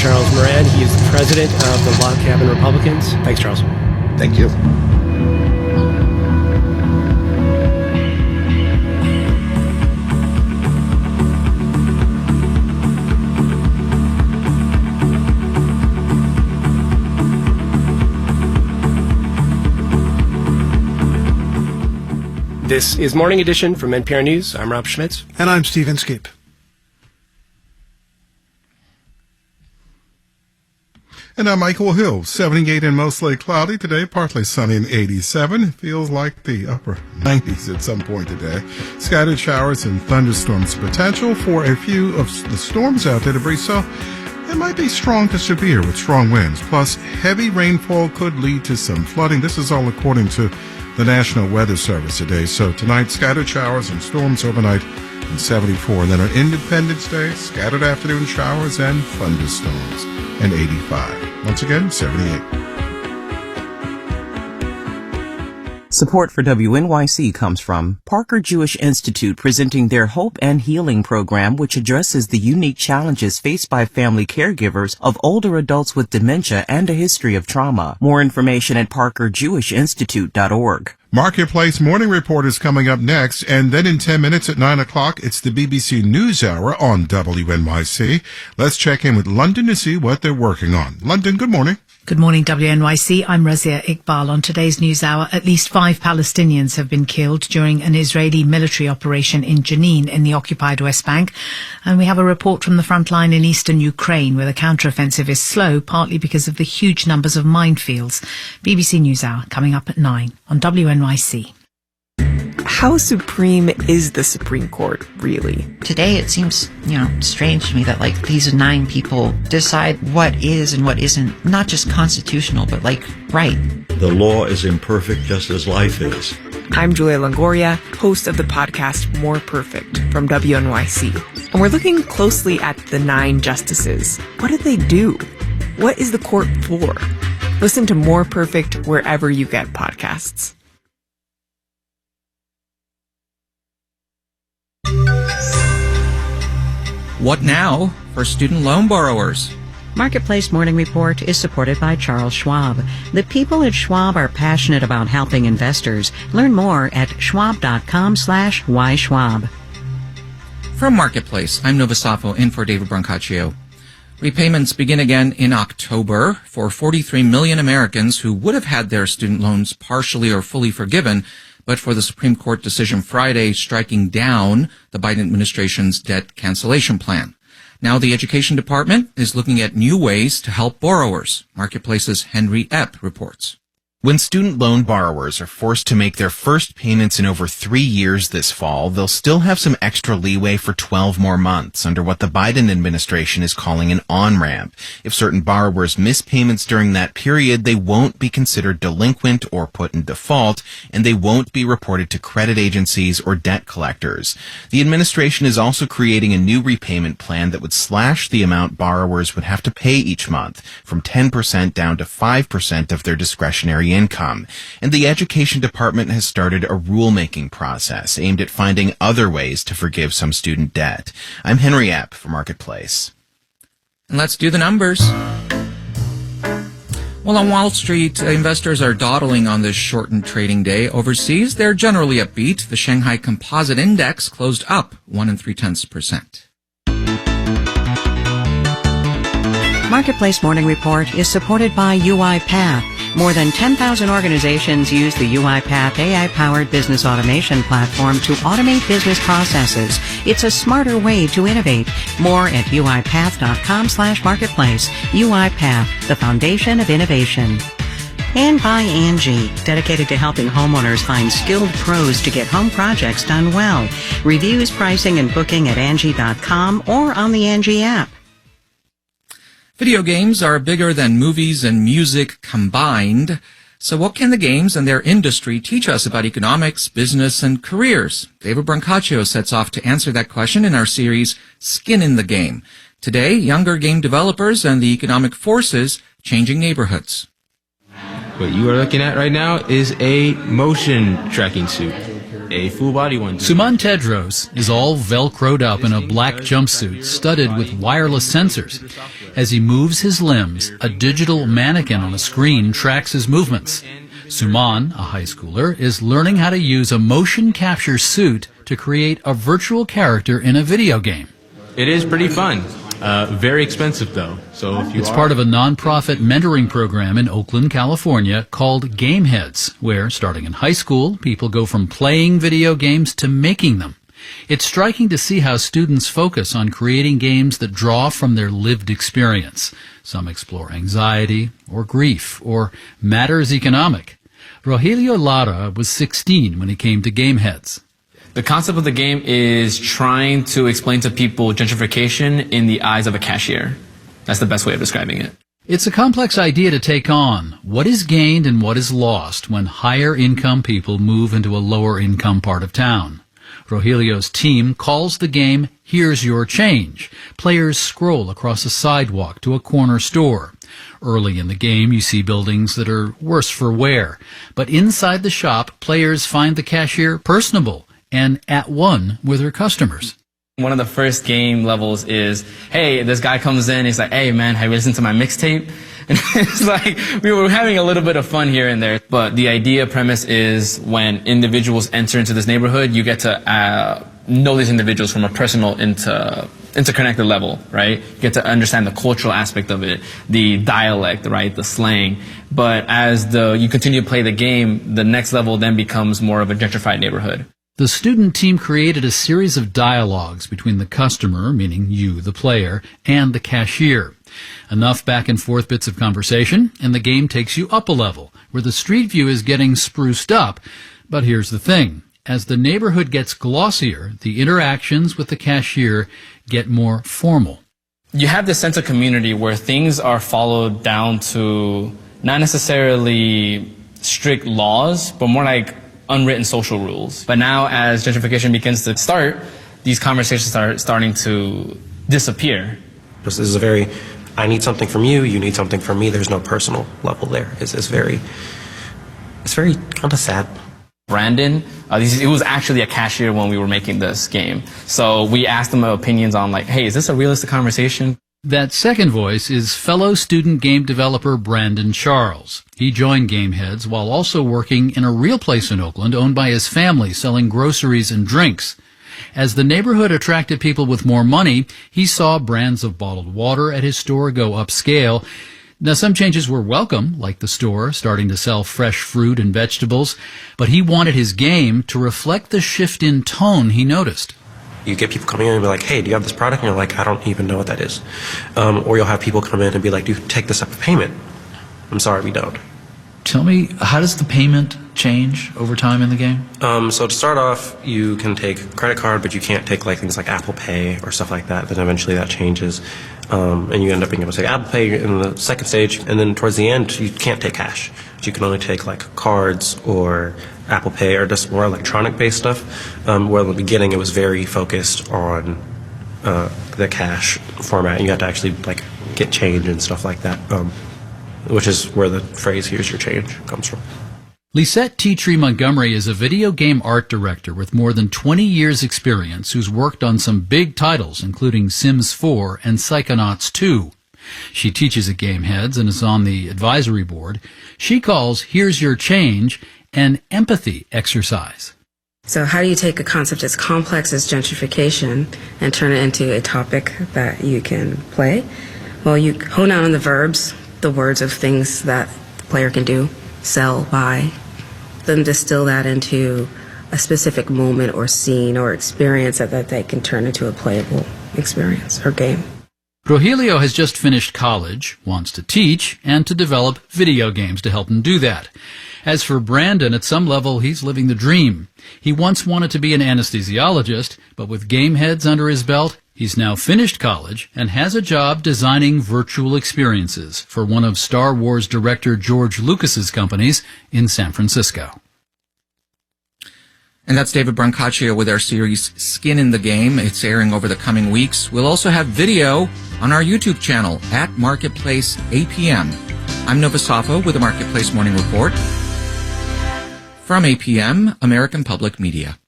Charles Moran. He is the president of the Log Cabin Republicans. Thanks, Charles. Thank you. This is Morning Edition from NPR News. I'm Rob Schmitz. And I'm Steve Inskeep. And I'm Michael Hill, 78 and mostly cloudy today, partly sunny and 87. Feels like the upper 90s at some point today. Scattered showers and thunderstorms potential for a few of the storms out there to breeze, so it might be strong to severe with strong winds. Plus, heavy rainfall could lead to some flooding. This is all according to the National Weather Service today. So tonight, scattered showers and storms overnight and 74. And then on Independence Day, scattered afternoon showers and thunderstorms and 85. Once again, 78. Support for WNYC comes from Parker Jewish Institute, presenting their Hope and Healing program, which addresses the unique challenges faced by family caregivers of older adults with dementia and a history of trauma. More information at parkerjewishinstitute.org. Marketplace Morning Report is coming up next, and then in 10 minutes at 9 o'clock, it's the BBC NewsHour on WNYC. Let's check in with London to see what they're working on. London, good morning. Good morning, WNYC. I'm Razia Iqbal. On today's NewsHour, at least 5 Palestinians have been killed during an Israeli military operation in Jenin in the occupied West Bank. And we have a report from the front line in eastern Ukraine, where the counteroffensive is slow, partly because of the huge numbers of minefields. BBC NewsHour coming up at 9 on WNYC. How supreme is the Supreme Court, really? Today it seems, strange to me that these 9 people decide what is and what isn't, not just constitutional, but right. The law is imperfect just as life is. I'm Julia Longoria, host of the podcast More Perfect from WNYC. And we're looking closely at the 9 justices. What did they do? What is the court for? Listen to More Perfect wherever you get podcasts. What now for student loan borrowers? Marketplace Morning Report is supported by Charles Schwab. The people at Schwab are passionate about helping investors. Learn more at schwab.com/whyschwab. From Marketplace, I'm Nova Safo in for David Brancaccio. Repayments begin again in October for 43 million Americans who would have had their student loans partially or fully forgiven, but for the Supreme Court decision Friday striking down the Biden administration's debt cancellation plan. Now the Education Department is looking at new ways to help borrowers. Marketplace's Henry Epp reports. When student loan borrowers are forced to make their first payments in over 3 years this fall, they'll still have some extra leeway for 12 more months under what the Biden administration is calling an on-ramp. If certain borrowers miss payments during that period, they won't be considered delinquent or put in default, and they won't be reported to credit agencies or debt collectors. The administration is also creating a new repayment plan that would slash the amount borrowers would have to pay each month from 10% down to 5% of their discretionary income. And the Education Department has started a rulemaking process aimed at finding other ways to forgive some student debt. I'm Henry Epp for Marketplace. And let's do the numbers. Well, on Wall Street, investors are dawdling on this shortened trading day. Overseas, they're generally upbeat. The Shanghai Composite Index closed up 1 3/10%. Marketplace Morning Report is supported by UiPath. More than 10,000 organizations use the UiPath AI-powered business automation platform to automate business processes. It's a smarter way to innovate. More at uipath.com/marketplace. UiPath, the foundation of innovation. And by Angie, dedicated to helping homeowners find skilled pros to get home projects done well. Reviews, pricing, and booking at Angie.com or on the Angie app. Video games are bigger than movies and music combined. So what can the games and their industry teach us about economics, business, and careers? David Brancaccio sets off to answer that question in our series, Skin in the Game. Today, younger game developers and the economic forces changing neighborhoods. What you are looking at right now is a motion tracking suit. a full-body one. Suman Tedros is all velcroed up in a black jumpsuit studded with wireless sensors. As he moves his limbs, a digital mannequin on a screen tracks his movements. Suman, a high schooler, is learning how to use a motion capture suit to create a virtual character in a video game. It is pretty fun. Very expensive, though. So if you It's part of a nonprofit mentoring program in Oakland, California called Gameheads, where, starting in high school, people go from playing video games to making them. It's striking to see how students focus on creating games that draw from their lived experience. Some explore anxiety or grief or matters economic. Rogelio Lara was 16 when he came to Gameheads. The concept of the game is trying to explain to people gentrification in the eyes of a cashier. That's the best way of describing it. It's a complex idea to take on. What is gained and what is lost when higher income people move into a lower income part of town? Rogelio's team calls the game Here's Your Change. Players scroll across a sidewalk to a corner store. Early in the game, you see buildings that are worse for wear. But inside the shop, players find the cashier personable and at one with her customers. One of the first game levels is, hey, this guy comes in, he's like, hey man, have you listened to my mixtape? And it's like, we were having a little bit of fun here and there. But the idea premise is when individuals enter into this neighborhood, you get to know these individuals from a personal interconnected level, right? You get to understand the cultural aspect of it, the dialect, right, the slang. But as you continue to play the game, the next level then becomes more of a gentrified neighborhood. The student team created a series of dialogues between the customer, meaning you, the player, and the cashier. Enough back and forth bits of conversation, and the game takes you up a level, where the street view is getting spruced up. But here's the thing. As the neighborhood gets glossier, the interactions with the cashier get more formal. You have this sense of community where things are followed down to not necessarily strict laws, but more like unwritten social rules. But now as gentrification begins to start, these conversations are starting to disappear. This is a very, I need something from you, you need something from me. There's no personal level there. It's very kind of sad. Brandon, it was actually a cashier when we were making this game. So we asked him opinions on like, hey, is this a realistic conversation? That second voice is fellow student game developer Brandon Charles. He joined Gameheads while also working in a real place in Oakland owned by his family selling groceries and drinks. As the neighborhood attracted people with more money, he saw brands of bottled water at his store go upscale. Now, some changes were welcome, like the store starting to sell fresh fruit and vegetables, but he wanted his game to reflect the shift in tone he noticed. You get people coming in and be like, hey, do you have this product? And you're like, I don't even know what that is. Or you'll have people come in and be like, do you take this up a payment? I'm sorry, we don't. Tell me, how does the payment change over time in the game? So to start off, you can take credit card, but you can't take like things like Apple Pay or stuff like that. Then eventually that changes. And you end up being able to take Apple Pay in the second stage. And then towards the end, you can't take cash. You can only take like cards or Apple Pay or just more electronic-based stuff. Where in the beginning it was very focused on the cash format. You had to actually like get change and stuff like that, which is where the phrase "Here's your change" comes from. Lisette Teatree Montgomery is a video game art director with more than 20 years' experience who's worked on some big titles, including Sims 4 and Psychonauts 2. She teaches at Gameheads and is on the advisory board. She calls Here's Your Change an empathy exercise. So how do you take a concept as complex as gentrification and turn it into a topic that you can play? Well, you hone out on the verbs, the words of things that the player can do, sell, buy, then distill that into a specific moment or scene or experience that they can turn into a playable experience or game. Rogelio has just finished college, wants to teach, and to develop video games to help him do that. As for Brandon, at some level, he's living the dream. He once wanted to be an anesthesiologist, but with Gameheads under his belt, he's now finished college and has a job designing virtual experiences for one of Star Wars director George Lucas's companies in San Francisco. And that's David Brancaccio with our series Skin in the Game. It's airing over the coming weeks. We'll also have video on our YouTube channel at Marketplace APM. I'm Nova Safo with the Marketplace Morning Report from APM, American Public Media.